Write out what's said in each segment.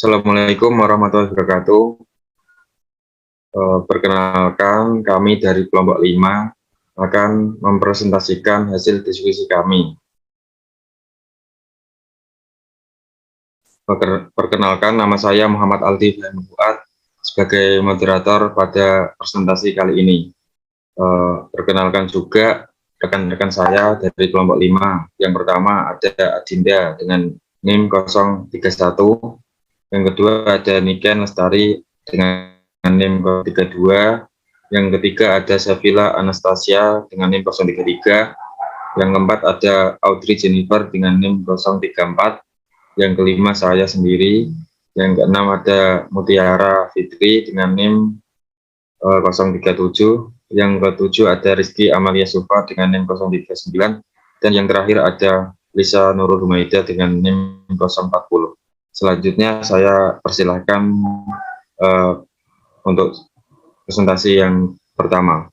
Assalamualaikum warahmatullahi wabarakatuh. Perkenalkan, kami dari kelompok 5 akan mempresentasikan hasil diskusi kami. Perkenalkan, nama saya Muhammad Aldi Fuad sebagai moderator pada presentasi kali ini. Perkenalkan juga rekan-rekan saya dari kelompok 5. Yang pertama ada Adinda dengan NIM 031. Yang kedua ada Niken Lestari dengan NIM 032. Yang ketiga ada Safila Anastasia dengan NIM 033. Yang keempat ada Audrey Jennifer dengan NIM 034. Yang kelima saya sendiri. Yang keenam ada Mutiara Fitri dengan NIM 037. Yang ketujuh ada Rizky Amalia Sufa dengan NIM 039. Dan yang terakhir ada Lisa Nurul Humaida dengan NIM 040. Selanjutnya saya persilahkan untuk presentasi yang pertama.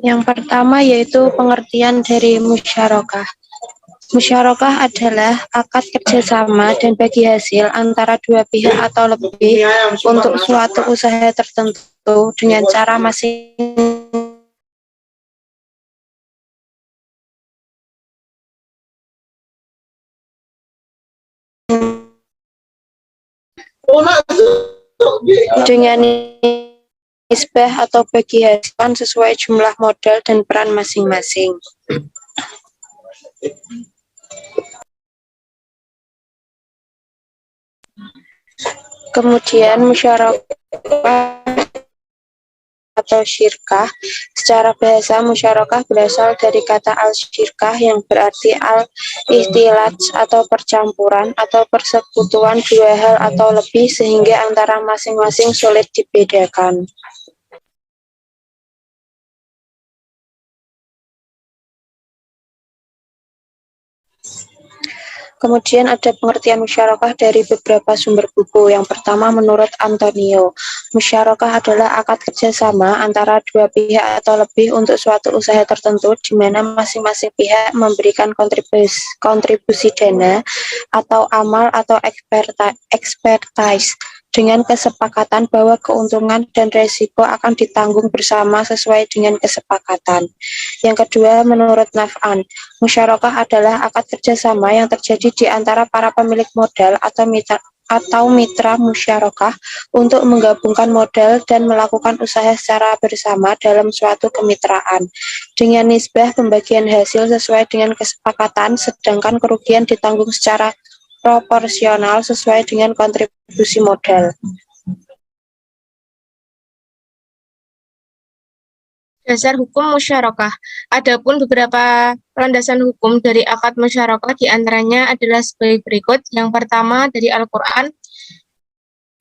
Yang pertama yaitu pengertian dari musyarakah. Musyarakah adalah akad kerjasama dan bagi hasil antara dua pihak atau lebih untuk suatu usaha tertentu dengan cara masing dengan nisbah atau bagi hasil sesuai jumlah modal dan peran masing-masing. Kemudian musyarakah atau syirkah. Secara bahasa musyarakah berasal dari kata al-syirkah yang berarti al-ihtilaj atau percampuran atau persekutuan dua hal atau lebih sehingga antara masing-masing sulit dibedakan. Kemudian ada pengertian musyarakah dari beberapa sumber buku. Yang pertama menurut Antonio, musyarakah adalah akad kerjasama antara dua pihak atau lebih untuk suatu usaha tertentu di mana masing-masing pihak memberikan kontribusi dana atau amal atau expertise dengan kesepakatan bahwa keuntungan dan resiko akan ditanggung bersama sesuai dengan kesepakatan. Yang kedua, menurut Naf'an, musyarakah adalah akad kerjasama yang terjadi di antara para pemilik modal atau mitra musyarakah untuk menggabungkan modal dan melakukan usaha secara bersama dalam suatu kemitraan. Dengan nisbah pembagian hasil sesuai dengan kesepakatan, sedangkan kerugian ditanggung secara proporsional sesuai dengan kontribusi modal. Dasar hukum musyarakah. Adapun beberapa landasan hukum dari akad musyarakah diantaranya adalah sebagai berikut. Yang pertama dari Al-Quran.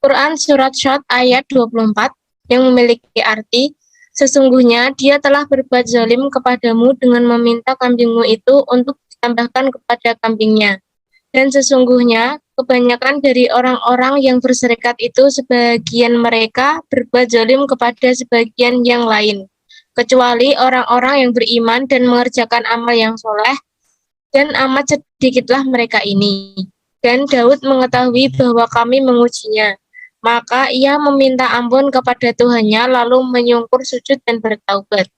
Quran Surat Syad ayat 24 yang memiliki arti, sesungguhnya dia telah berbuat zalim kepadamu dengan meminta kambingmu itu untuk ditambahkan kepada kambingnya. Dan sesungguhnya kebanyakan dari orang-orang yang berserikat itu sebagian mereka berbuat zalim kepada sebagian yang lain, kecuali orang-orang yang beriman dan mengerjakan amal yang soleh, dan amat sedikitlah mereka ini. Dan Daud mengetahui bahwa kami mengujinya, maka ia meminta ampun kepada Tuhannya lalu menyungkur sujud dan bertaubat.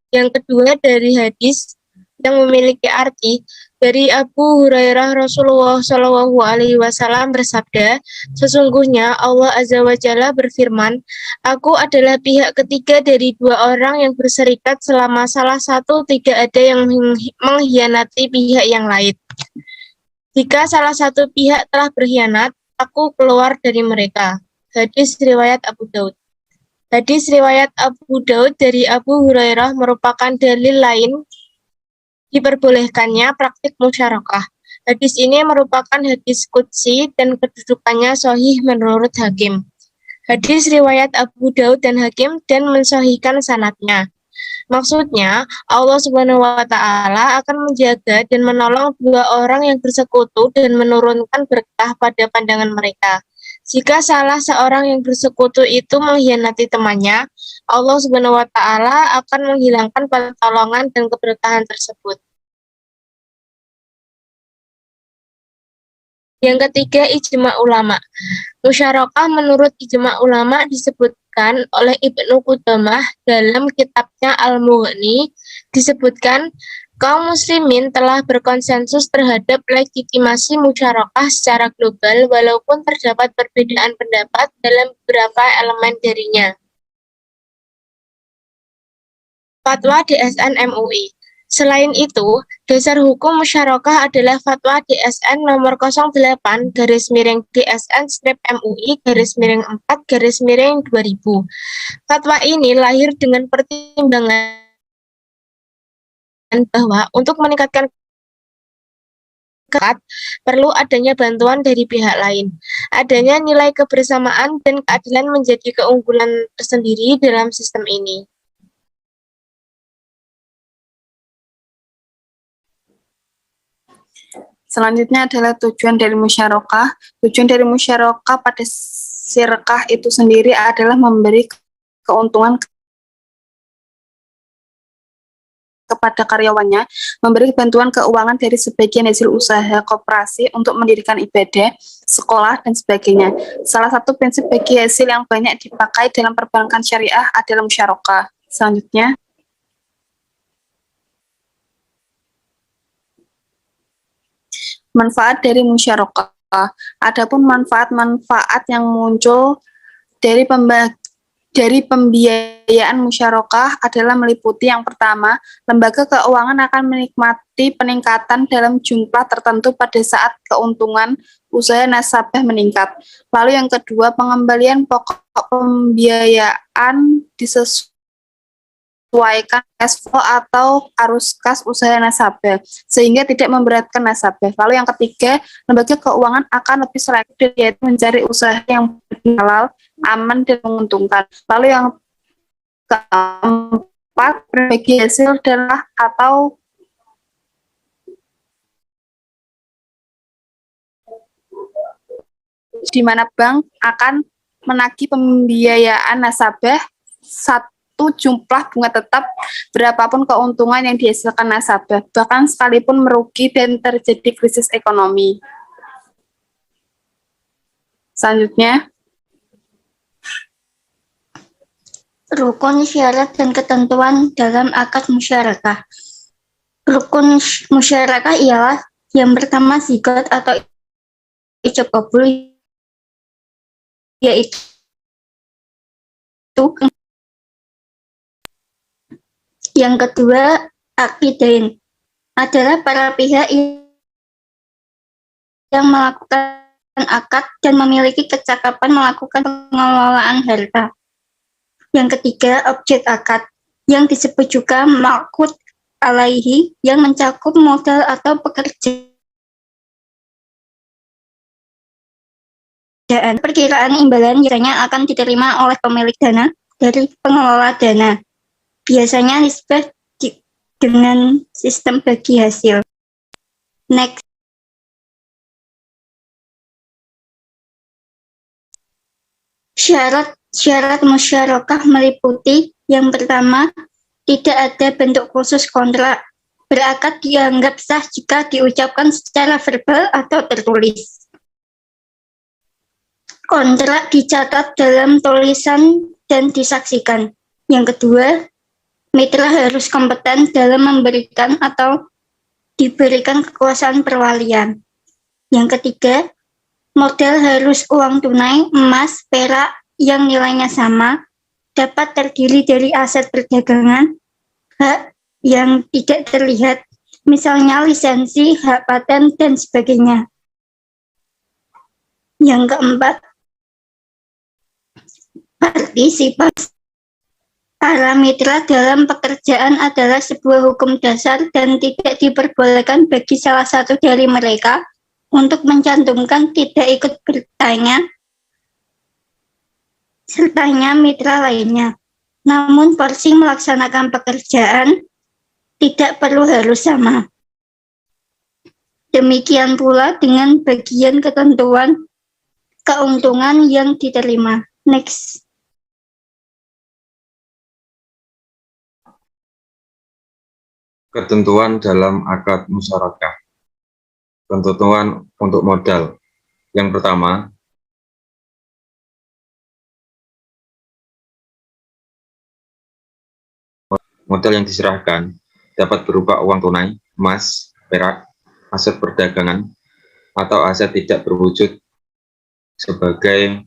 Yang kedua dari hadis yang memiliki arti dari Abu Hurairah, Rasulullah Shallallahu Alaihi Wasallam bersabda, sesungguhnya Allah Azza wa Jalla berfirman, aku adalah pihak ketiga dari dua orang yang berserikat selama salah satu tidak ada yang mengkhianati pihak yang lain. Jika salah satu pihak telah berkhianat, aku keluar dari mereka. Hadis riwayat Abu Daud. Hadis riwayat Abu Daud dari Abu Hurairah merupakan dalil lain diperbolehkannya praktik musyarakah. Hadis ini merupakan hadis qudsi dan kedudukannya sahih menurut Hakim. Hadis riwayat Abu Daud dan Hakim dan mensahihkan sanadnya. Maksudnya, Allah Subhanahu wa Ta'ala akan menjaga dan menolong dua orang yang bersekutu dan menurunkan berkah pada pandangan mereka. Jika salah seorang yang bersekutu itu mengkhianati temannya, Allah Subhanahu wa Ta'ala akan menghilangkan pertolongan dan keberkahan tersebut. Yang ketiga, ijma ulama. Musyarakah menurut ijma ulama disebutkan oleh Ibnu Qudamah dalam kitabnya Al-Mughni, disebutkan kaum muslimin telah berkonsensus terhadap legitimasi musyarakah secara global walaupun terdapat perbedaan pendapat dalam beberapa elemen darinya. Fatwa DSN MUI. Selain itu, dasar hukum musyarakah adalah Fatwa DSN nomor 08-DSN-MUI-4-2000. Fatwa ini lahir dengan pertimbangan bahwa untuk meningkatkan ketat, perlu adanya bantuan dari pihak lain. Adanya nilai kebersamaan dan keadilan menjadi keunggulan tersendiri dalam sistem ini. Selanjutnya adalah tujuan dari musyarakah. Tujuan dari musyarakah pada sirkah itu sendiri adalah memberi keuntungan kepada karyawannya, memberi bantuan keuangan dari sebagian hasil usaha koperasi untuk mendirikan ibadah, sekolah, dan sebagainya. Salah satu prinsip bagi hasil yang banyak dipakai dalam perbankan syariah adalah musyarakah. Selanjutnya, manfaat dari musyarakah. Adapun manfaat-manfaat yang muncul dari pembiayaan musyarakah adalah meliputi yang pertama, lembaga keuangan akan menikmati peningkatan dalam jumlah tertentu pada saat keuntungan usaha nasabah meningkat. Lalu yang kedua, pengembalian pokok pembiayaan disesuaikan cash flow atau arus kas usaha nasabah, sehingga tidak memberatkan nasabah. Lalu yang ketiga, lembaga keuangan akan lebih selektif yaitu mencari usaha yang halal, aman, dan menguntungkan. Lalu yang keempat, berbagi hasil adalah atau di mana bank akan menagih pembiayaan nasabah satu jumlah bunga tetap berapapun keuntungan yang dihasilkan nasabah, bahkan sekalipun merugi dan terjadi krisis ekonomi. Selanjutnya, rukun syarat dan ketentuan dalam akad musyarakah. Rukun musyarakah ialah yang pertama zigot atau ijab kabul, yaitu yang kedua akidain adalah para pihak yang melakukan akad dan memiliki kecakapan melakukan pengelolaan harta. Yang ketiga, objek akad, yang disebut juga ma'qud alaihi, yang mencakup modal atau pekerjaan. Perkiraan imbalan biasanya akan diterima oleh pemilik dana dari pengelola dana. Biasanya nisbah dengan sistem bagi hasil. Next. Syarat musyarakah meliputi yang pertama, tidak ada bentuk khusus kontrak. Berakad dianggap sah jika diucapkan secara verbal atau tertulis. Kontrak dicatat dalam tulisan dan disaksikan. Yang kedua, mitra harus kompeten dalam memberikan atau diberikan kekuasaan perwalian. Yang ketiga, modal harus uang tunai, emas, perak yang nilainya sama, dapat terdiri dari aset perdagangan, hak yang tidak terlihat, misalnya lisensi, hak paten, dan sebagainya. Yang keempat, partisipasi. Para mitra dalam pekerjaan adalah sebuah hukum dasar dan tidak diperbolehkan bagi salah satu dari mereka untuk mencantumkan tidak ikut bertanya sertanya mitra lainnya. Namun porsi melaksanakan pekerjaan tidak perlu harus sama. Demikian pula dengan bagian ketentuan keuntungan yang diterima. Next. Ketentuan dalam akad musyarakah. Ketentuan untuk modal. Yang pertama, modal yang diserahkan dapat berupa uang tunai, emas, perak, aset perdagangan, atau aset tidak berwujud sebagai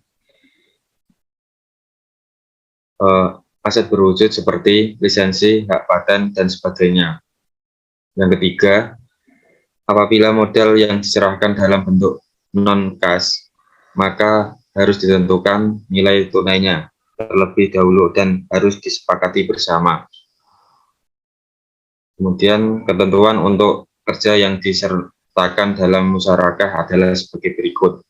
aset berwujud seperti lisensi, hak paten, dan sebagainya. Yang ketiga, apabila modal yang diserahkan dalam bentuk non-kas, maka harus ditentukan nilai tunainya terlebih dahulu dan harus disepakati bersama. Kemudian ketentuan untuk kerja yang disertakan dalam musyarakah adalah sebagai berikut.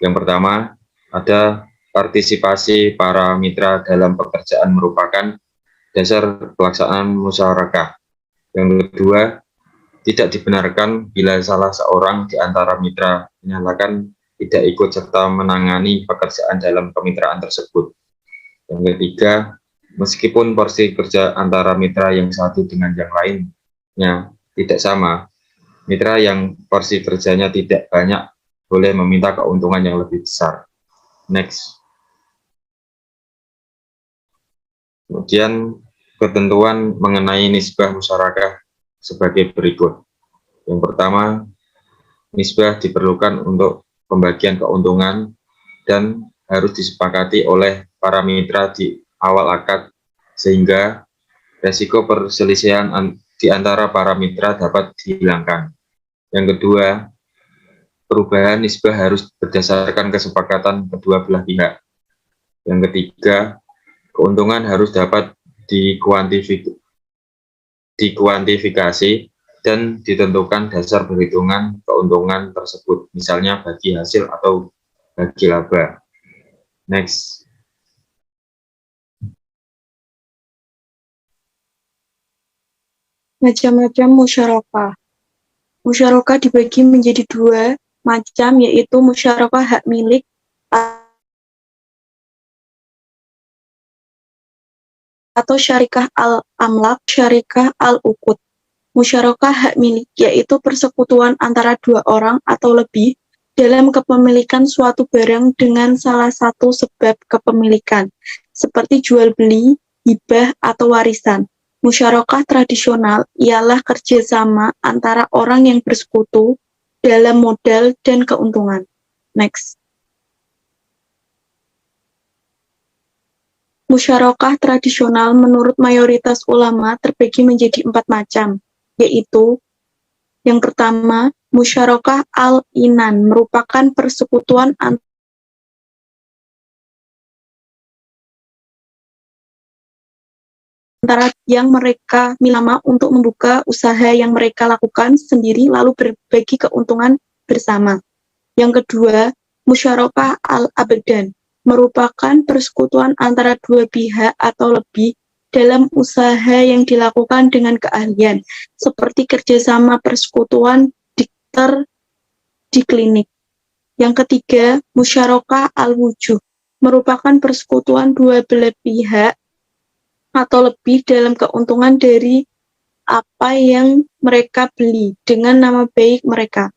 Yang pertama, ada partisipasi para mitra dalam pekerjaan merupakan dasar pelaksanaan musyarakah. Yang kedua, tidak dibenarkan bila salah seorang di antara mitra menyatakan tidak ikut serta menangani pekerjaan dalam kemitraan tersebut. Yang ketiga, meskipun porsi kerja antara mitra yang satu dengan yang lainnya tidak sama, mitra yang porsi kerjanya tidak banyak boleh meminta keuntungan yang lebih besar. Next. Kemudian ketentuan mengenai nisbah musyarakah sebagai berikut. Yang pertama, nisbah diperlukan untuk pembagian keuntungan dan harus disepakati oleh para mitra di awal akad sehingga resiko perselisihan di antara para mitra dapat dihilangkan. Yang kedua, perubahan nisbah harus berdasarkan kesepakatan kedua belah pihak. Yang ketiga, keuntungan harus dapat dikuantifikasi dan ditentukan dasar perhitungan keuntungan tersebut, misalnya bagi hasil atau bagi laba. Next. Macam-macam musyarakah. Musyarakah dibagi menjadi dua macam, yaitu musyarakah hak milik atau syarikah al-amlak, syarikah al-uqud. Musyarakah hak milik yaitu persekutuan antara dua orang atau lebih dalam kepemilikan suatu barang dengan salah satu sebab kepemilikan, seperti jual beli, hibah, atau warisan. Musyarakah tradisional ialah kerjasama antara orang yang bersekutu dalam modal dan keuntungan. Next. Musyarakah tradisional menurut mayoritas ulama terbagi menjadi 4 macam, yaitu yang pertama, musyarakah al-inan merupakan persekutuan antara yang mereka milama untuk membuka usaha yang mereka lakukan sendiri lalu berbagi keuntungan bersama. Yang kedua, musyarakah al-abdan merupakan persekutuan antara dua pihak atau lebih dalam usaha yang dilakukan dengan keahlian, seperti kerjasama persekutuan dokter di klinik. Yang ketiga, musyarakah al-wujuh merupakan persekutuan dua belah pihak atau lebih dalam keuntungan dari apa yang mereka beli dengan nama baik mereka.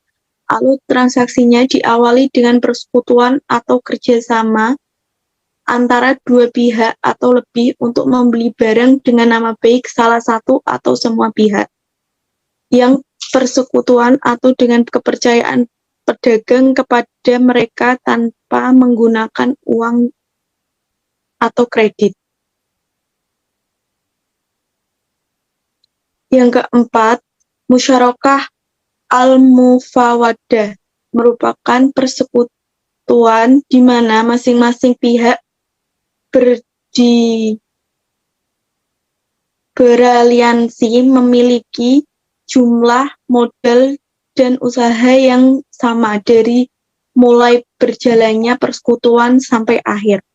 Lalu transaksinya diawali dengan persekutuan atau kerjasama antara dua pihak atau lebih untuk membeli barang dengan nama baik salah satu atau semua pihak. Yang persekutuan atau dengan kepercayaan pedagang kepada mereka tanpa menggunakan uang atau kredit. Yang keempat, musyarakah al-mufawadah merupakan persekutuan di mana masing-masing pihak beraliansi memiliki jumlah modal dan usaha yang sama dari mulai berjalannya persekutuan sampai akhir.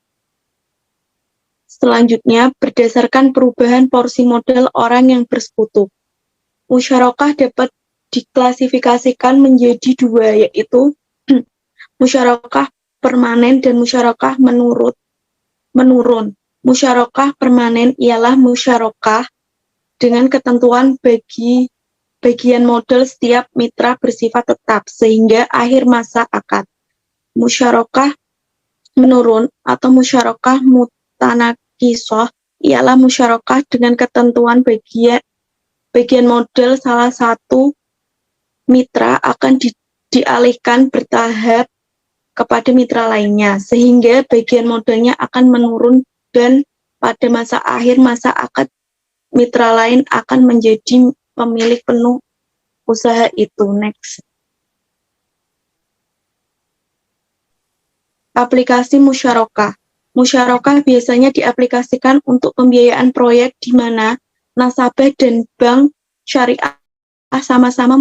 Selanjutnya, berdasarkan perubahan porsi modal orang yang bersekutu. Musyarakah dapat diklasifikasikan menjadi dua, yaitu musyarakah permanen dan musyarakah menurun. Musyarakah permanen ialah musyarakah dengan ketentuan bagi bagian modal setiap mitra bersifat tetap sehingga akhir masa akad. Musyarakah menurun atau musyarakah mutanakisoh ialah musyarakah dengan ketentuan bagian modal salah satu mitra akan dialihkan bertahap kepada mitra lainnya, sehingga bagian modalnya akan menurun dan pada masa akhir masa akad mitra lain akan menjadi pemilik penuh usaha itu. Next. Aplikasi musyarakah. Musyarakah biasanya diaplikasikan untuk pembiayaan proyek di mana nasabah dan bank syariah sama-sama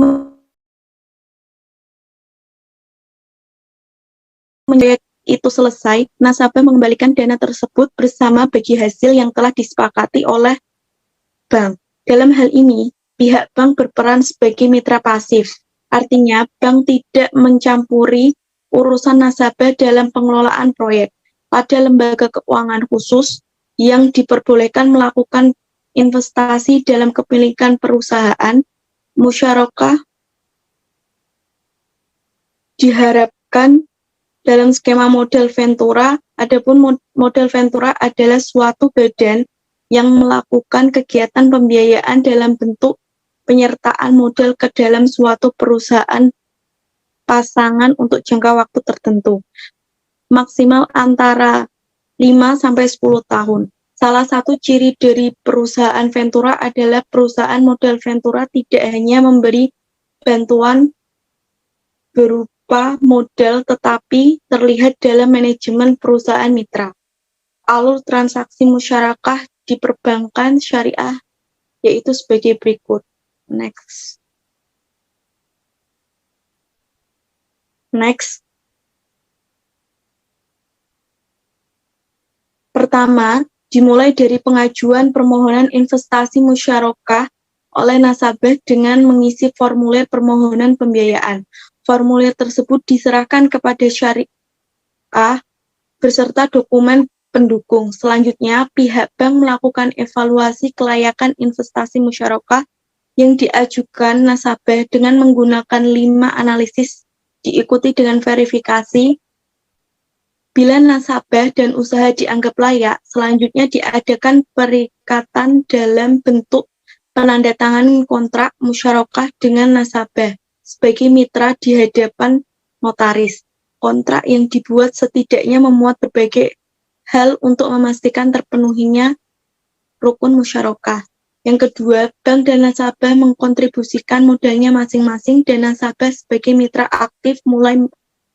proyek itu selesai, nasabah mengembalikan dana tersebut bersama bagi hasil yang telah disepakati oleh bank. Dalam hal ini, pihak bank berperan sebagai mitra pasif. Artinya, bank tidak mencampuri urusan nasabah dalam pengelolaan proyek. Pada lembaga keuangan khusus yang diperbolehkan melakukan investasi dalam kepemilikan perusahaan, musyarakah diharapkan dalam skema model Ventura. Adapun model Ventura adalah suatu badan yang melakukan kegiatan pembiayaan dalam bentuk penyertaan modal ke dalam suatu perusahaan pasangan untuk jangka waktu tertentu, maksimal antara 5-10 tahun. Salah satu ciri dari perusahaan Ventura adalah perusahaan model Ventura tidak hanya memberi bantuan berupa modal tetapi terlihat dalam manajemen perusahaan mitra. Alur transaksi musyarakah di perbankan syariah yaitu sebagai berikut. Next. Pertama, dimulai dari pengajuan permohonan investasi musyarakah oleh nasabah dengan mengisi formulir permohonan pembiayaan. Formulir tersebut diserahkan kepada syariah beserta dokumen pendukung. Selanjutnya, pihak bank melakukan evaluasi kelayakan investasi musyarakah yang diajukan nasabah dengan menggunakan 5 analisis diikuti dengan verifikasi. Bila nasabah dan usaha dianggap layak, selanjutnya diadakan perikatan dalam bentuk penandatanganan kontrak musyarakah dengan nasabah sebagai mitra di hadapan notaris. Kontrak yang dibuat setidaknya memuat berbagai hal untuk memastikan terpenuhinya rukun musyarakah. Yang kedua, bank dan nasabah mengkontribusikan modalnya masing-masing dan nasabah sebagai mitra aktif mulai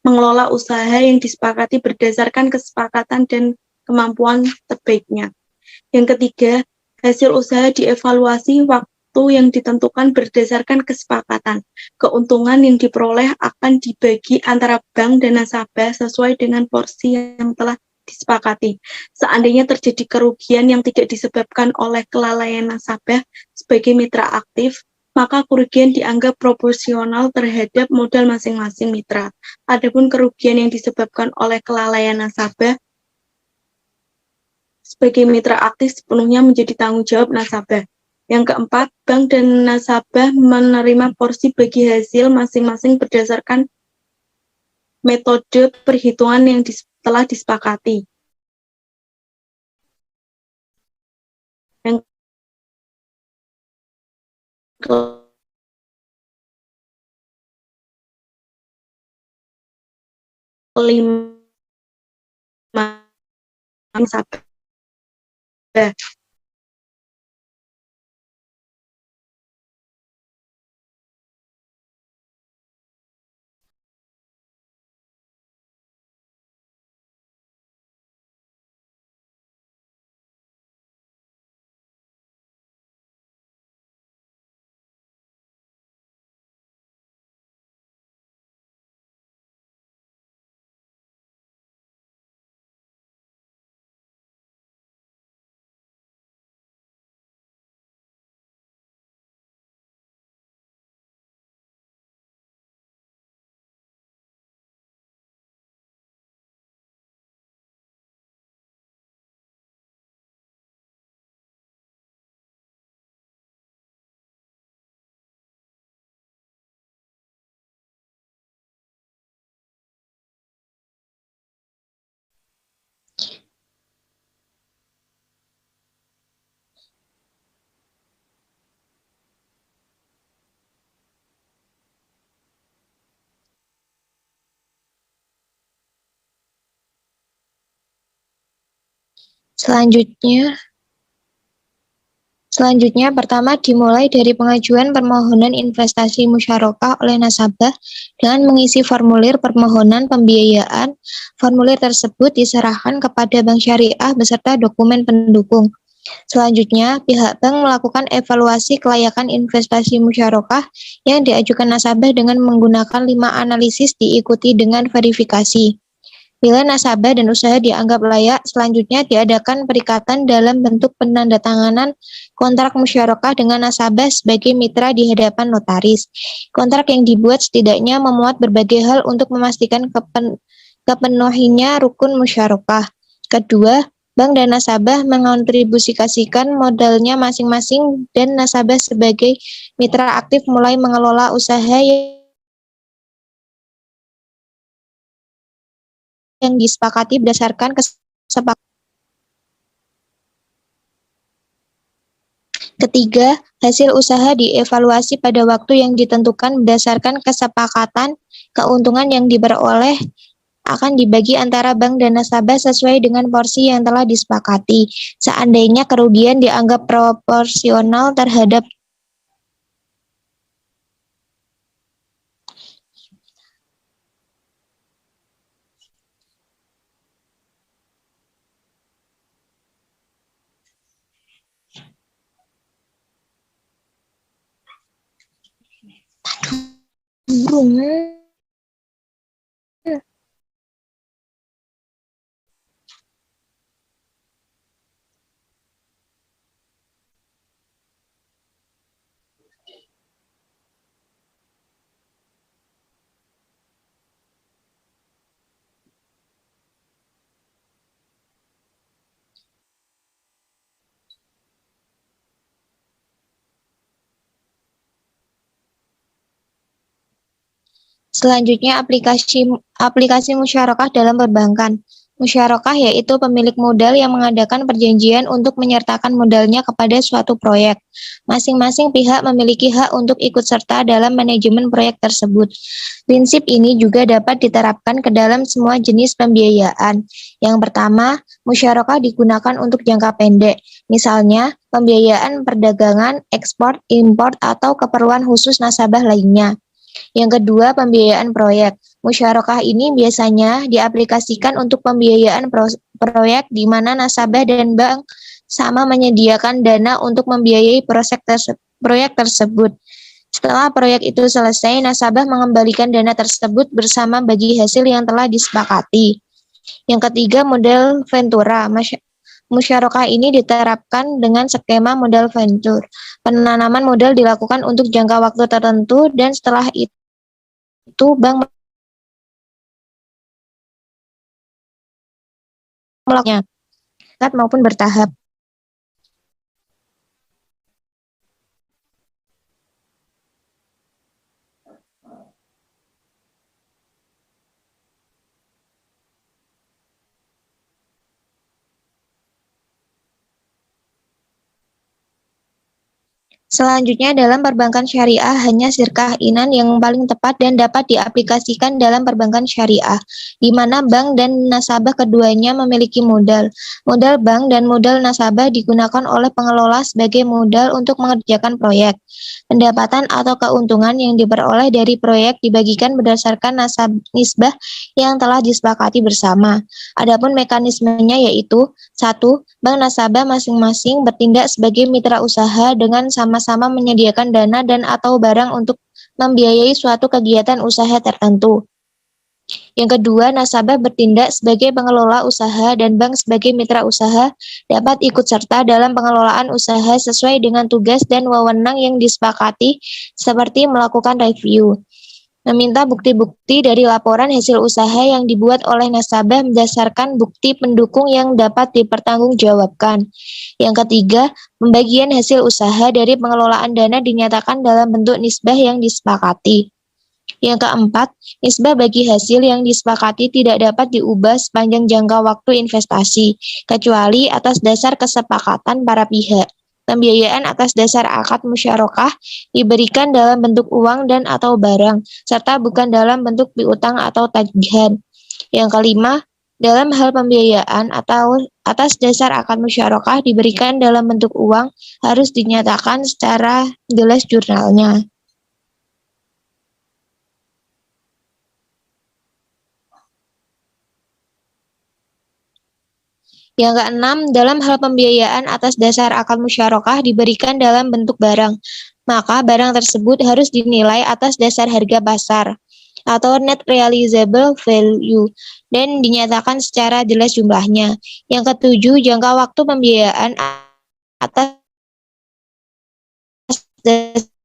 mengelola usaha yang disepakati berdasarkan kesepakatan dan kemampuan terbaiknya. Yang ketiga, hasil usaha dievaluasi waktu yang ditentukan berdasarkan kesepakatan. Keuntungan yang diperoleh akan dibagi antara bank dan nasabah sesuai dengan porsi yang telah disepakati. Seandainya terjadi kerugian yang tidak disebabkan oleh kelalaian nasabah sebagai mitra aktif, maka kerugian dianggap proporsional terhadap modal masing-masing mitra. Adapun kerugian yang disebabkan oleh kelalaian nasabah sebagai mitra aktif sepenuhnya menjadi tanggung jawab nasabah. Yang keempat, bank dan nasabah menerima porsi bagi hasil masing-masing berdasarkan metode perhitungan yang telah disepakati. Yang kelima, nasabah. Selanjutnya, pertama dimulai dari pengajuan permohonan investasi musyarakah oleh nasabah dengan mengisi formulir permohonan pembiayaan. Formulir tersebut diserahkan kepada bank syariah beserta dokumen pendukung. Selanjutnya, pihak bank melakukan evaluasi kelayakan investasi musyarakah yang diajukan nasabah dengan menggunakan 5 analisis diikuti dengan verifikasi. Bila nasabah dan usaha dianggap layak, selanjutnya diadakan perikatan dalam bentuk penandatanganan kontrak musyarakah dengan nasabah sebagai mitra di hadapan notaris. Kontrak yang dibuat setidaknya memuat berbagai hal untuk memastikan kepenuhinya rukun musyarakah. Kedua, bank dan nasabah mengontribusikan modalnya masing-masing dan nasabah sebagai mitra aktif mulai mengelola usaha yang disepakati berdasarkan kesepakatan. Ketiga, hasil usaha dievaluasi pada waktu yang ditentukan berdasarkan kesepakatan. Keuntungan yang diperoleh akan dibagi antara bank dan nasabah sesuai dengan porsi yang telah disepakati. Seandainya kerugian dianggap proporsional terhadap burung. Selanjutnya, aplikasi musyarakah dalam perbankan. Musyarakah yaitu pemilik modal yang mengadakan perjanjian untuk menyertakan modalnya kepada suatu proyek. Masing-masing pihak memiliki hak untuk ikut serta dalam manajemen proyek tersebut. Prinsip ini juga dapat diterapkan ke dalam semua jenis pembiayaan. Yang pertama, musyarakah digunakan untuk jangka pendek. Misalnya, pembiayaan perdagangan, ekspor, impor, atau keperluan khusus nasabah lainnya. Yang kedua, pembiayaan proyek. Musyarakah ini biasanya diaplikasikan untuk pembiayaan proyek di mana nasabah dan bank sama menyediakan dana untuk membiayai proyek tersebut. Setelah proyek itu selesai, nasabah mengembalikan dana tersebut bersama bagi hasil yang telah disepakati. Yang ketiga, model ventura. Musyarakah ini diterapkan dengan skema modal venture. Penanaman modal dilakukan untuk jangka waktu tertentu dan setelah itu bank melakukannya maupun bertahap. Selanjutnya, dalam perbankan syariah, hanya sirkah inan yang paling tepat dan dapat diaplikasikan dalam perbankan syariah, di mana bank dan nasabah keduanya memiliki modal. Modal bank dan modal nasabah digunakan oleh pengelola sebagai modal untuk mengerjakan proyek. Pendapatan atau keuntungan yang diperoleh dari proyek dibagikan berdasarkan nisbah yang telah disepakati bersama. Adapun mekanismenya yaitu 1. Bank nasabah masing-masing bertindak sebagai mitra usaha dengan sama-sama menyediakan dana dan atau barang untuk membiayai suatu kegiatan usaha tertentu. Yang kedua, nasabah bertindak sebagai pengelola usaha dan bank sebagai mitra usaha dapat ikut serta dalam pengelolaan usaha sesuai dengan tugas dan wewenang yang disepakati seperti melakukan review, meminta bukti-bukti dari laporan hasil usaha yang dibuat oleh nasabah berdasarkan bukti pendukung yang dapat dipertanggungjawabkan. Yang ketiga, pembagian hasil usaha dari pengelolaan dana dinyatakan dalam bentuk nisbah yang disepakati. Yang keempat, nisbah bagi hasil yang disepakati tidak dapat diubah sepanjang jangka waktu investasi, kecuali atas dasar kesepakatan para pihak. Pembiayaan atas dasar akad musyarakah diberikan dalam bentuk uang dan atau barang, serta bukan dalam bentuk piutang atau tagihan. Yang kelima, dalam hal pembiayaan atau atas dasar akad musyarakah diberikan dalam bentuk uang harus dinyatakan secara jelas jurnalnya. Yang keenam, dalam hal pembiayaan atas dasar akad musyarakah diberikan dalam bentuk barang, maka barang tersebut harus dinilai atas dasar harga pasar atau net realizable value dan dinyatakan secara jelas jumlahnya. Yang ketujuh, jangka waktu pembiayaan atas dasar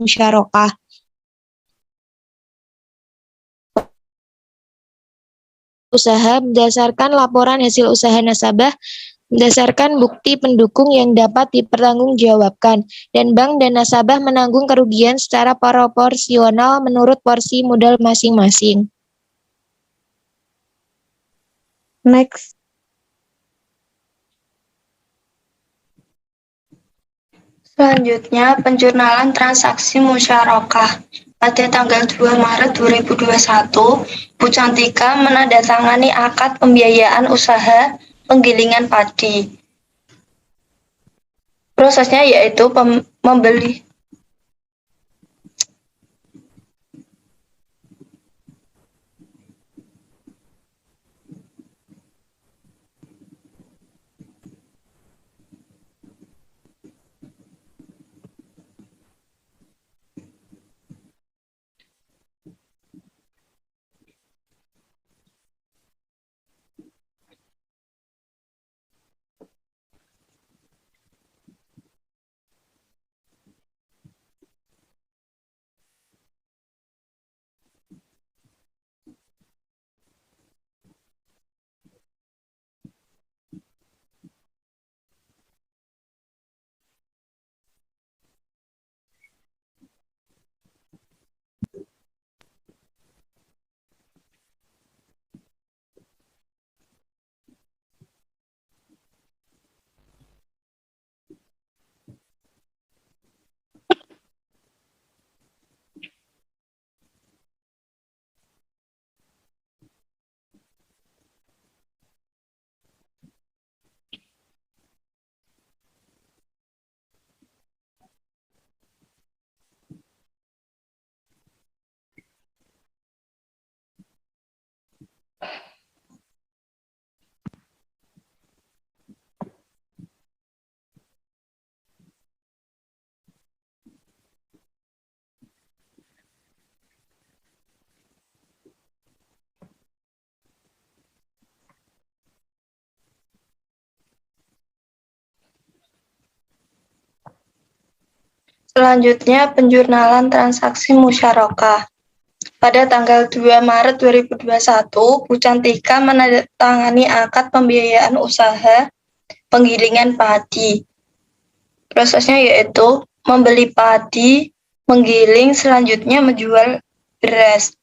musyarakah. Usaha berdasarkan laporan hasil usaha nasabah berdasarkan bukti pendukung yang dapat dipertanggungjawabkan, dan bank dan nasabah menanggung kerugian secara proporsional menurut porsi modal masing-masing. Next. Selanjutnya, penjurnalan transaksi musyarakah. Pada tanggal 2 Maret 2021, Bu Cantika menandatangani akad pembiayaan usaha penggilingan padi. Prosesnya yaitu membeli Selanjutnya, penjurnalan transaksi musyarakah. Pada tanggal 2 Maret 2021, Bu Cantika menandatangani akad pembiayaan usaha penggilingan padi. Prosesnya yaitu membeli padi, menggiling, selanjutnya menjual beras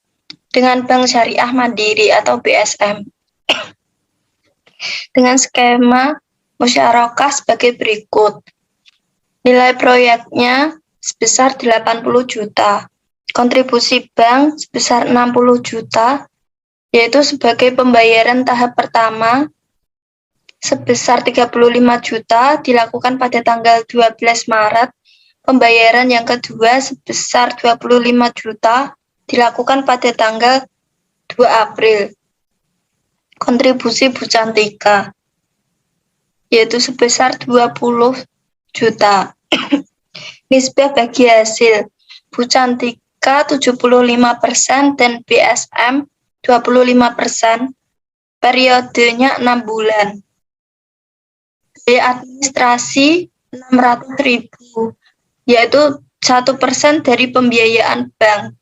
dengan Bank Syariah Mandiri atau BSM. Dengan skema musyarakah sebagai berikut. Nilai proyeknya sebesar 80 juta. Kontribusi bank sebesar 60 juta, yaitu sebagai pembayaran tahap pertama sebesar 35 juta dilakukan pada tanggal 12 Maret. Pembayaran yang kedua sebesar 25 juta dilakukan pada tanggal 2 April. Kontribusi Bu Cantika yaitu sebesar 20 juta. Nisbah bagi hasil Bu Cantika 75% dan BSM 25%. Periodenya 6 bulan. Biaya administrasi 600.000, yaitu 1% dari pembiayaan bank.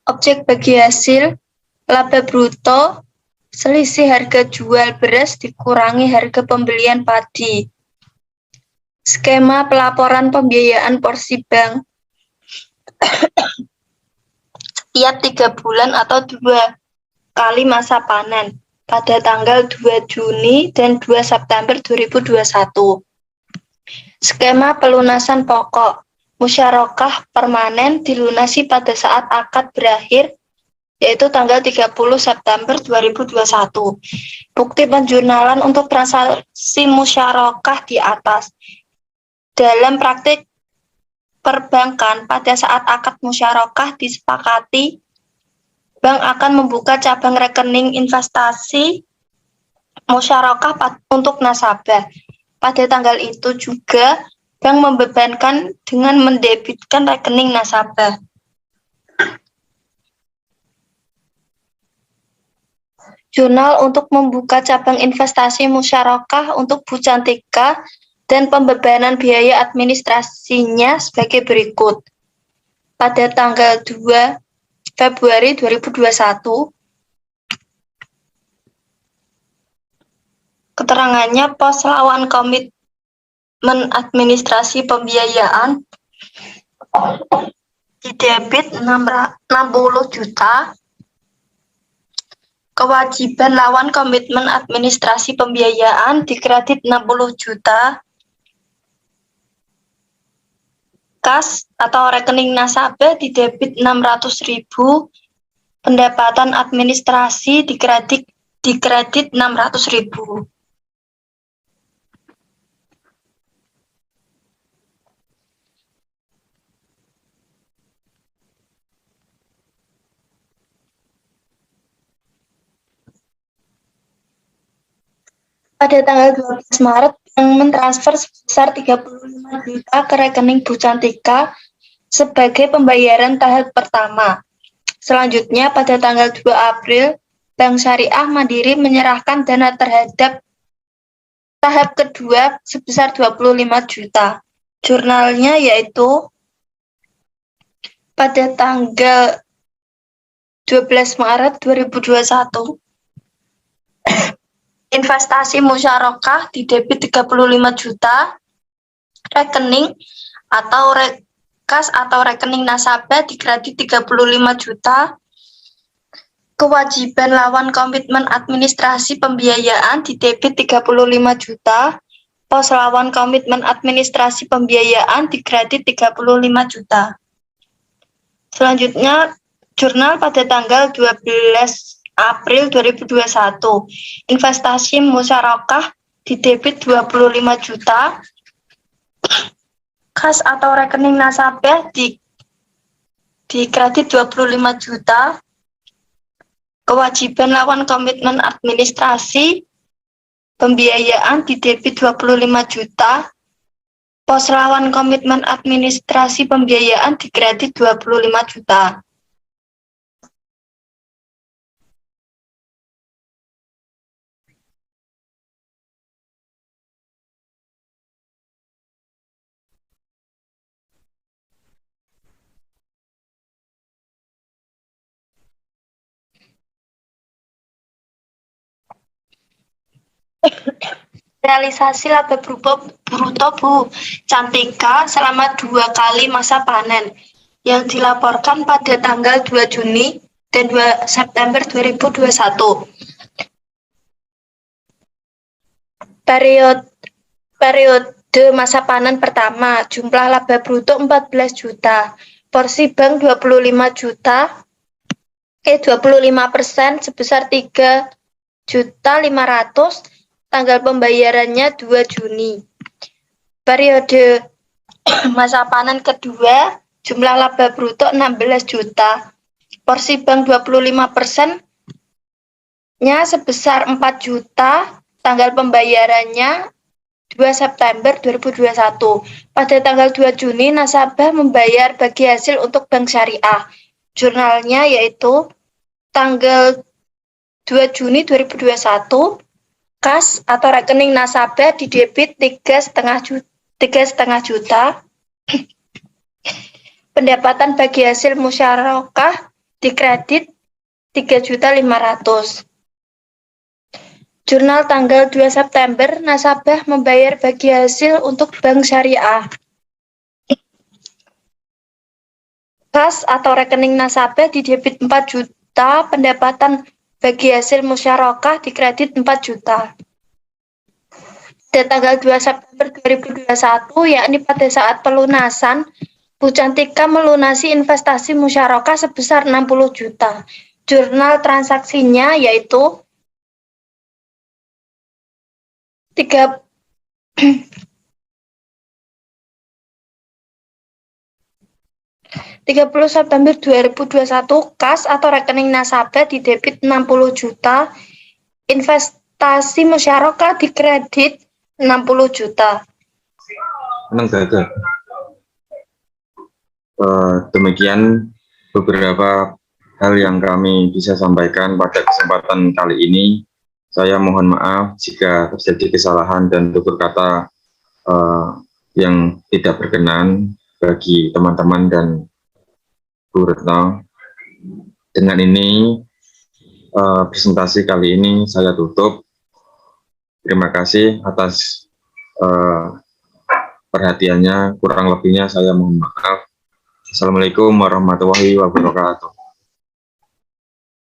Objek bagi hasil laba bruto selisih harga jual beras dikurangi harga pembelian padi. Skema pelaporan pembiayaan porsi bank setiap 3 bulan atau 2 kali masa panen pada tanggal 2 Juni dan 2 September 2021. Skema pelunasan pokok musyarakah permanen dilunasi pada saat akad berakhir, yaitu tanggal 30 September 2021. Bukti penjurnalan untuk transaksi musyarakah di atas. Dalam praktik perbankan, pada saat akad musyarakah disepakati, bank akan membuka cabang rekening investasi musyarakah untuk nasabah. Pada tanggal itu juga, bank membebankan dengan mendebitkan rekening nasabah. Jurnal untuk membuka cabang investasi musyarakah untuk Bu Cantika dan pembebanan biaya administrasinya sebagai berikut. Pada tanggal 2 Februari 2021, keterangannya pos lawan komitmen administrasi pembiayaan didebit 60 juta, kewajiban lawan komitmen administrasi pembiayaan dikredit 60 juta, kas atau rekening nasabah didebit 600.000, pendapatan administrasi dikredit 600.000. Pada tanggal 12 Maret, bank mentransfer sebesar 35 juta ke rekening Bu Cantika sebagai pembayaran tahap pertama. Selanjutnya, pada tanggal 2 April, Bank Syariah Mandiri menyerahkan dana terhadap tahap kedua sebesar 25 juta. Jurnalnya yaitu pada tanggal 12 Maret 2021. Investasi musyarakah didebit 35 juta, rekening atau kas atau rekening nasabah dikredit 35 juta, kewajiban lawan komitmen administrasi pembiayaan didebit 35 juta, pos lawan komitmen administrasi pembiayaan dikredit 35 juta. Selanjutnya, jurnal pada tanggal 12 April 2021, investasi musyarakah didebit 25 juta, kas atau rekening nasabah dikredit 25 juta, kewajiban lawan komitmen administrasi pembiayaan didebit 25 juta, pos lawan komitmen administrasi pembiayaan dikredit 25 juta. Realisasi laba bruto Bu Cantika selama 2 kali masa panen yang dilaporkan pada tanggal 2 Juni dan 2 September 2021. Periode masa panen pertama, jumlah laba bruto 14 juta, porsi bank 25 juta, 25% sebesar 3.500.000, tanggal pembayarannya 2 Juni. Periode masa panen kedua, jumlah laba bruto 16 juta, porsi bank 25%-nya sebesar 4 juta, tanggal pembayarannya 2 September 2021. Pada tanggal 2 Juni, nasabah membayar bagi hasil untuk Bank Syariah. Jurnalnya yaitu tanggal 2 Juni 2021, kas atau rekening nasabah didebit 3,5 juta, pendapatan bagi hasil musyarakah dikredit 3.500.000. Jurnal tanggal 2 September, nasabah membayar bagi hasil untuk Bank Syariah. Kas atau rekening nasabah didebit 4 juta, pendapatan bagi hasil musyarakah dikredit 4 juta. Pada tanggal 2 September 2021, yakni pada saat pelunasan, Bu Cantika melunasi investasi musyarakah sebesar 60 juta. Jurnal transaksinya yaitu 30 September 2021, kas atau rekening nasabah didebit 60 juta, investasi musyarakah dikredit 60 juta. Menang gagal. Demikian beberapa hal yang kami bisa sampaikan pada kesempatan kali ini. Saya mohon maaf jika terjadi kesalahan dan tutur kata yang tidak berkenan bagi teman-teman dan Bu Retno. Dengan ini presentasi kali ini saya tutup. Terima kasih atas perhatiannya. Kurang lebihnya saya mohon maaf. Assalamualaikum warahmatullahi wabarakatuh.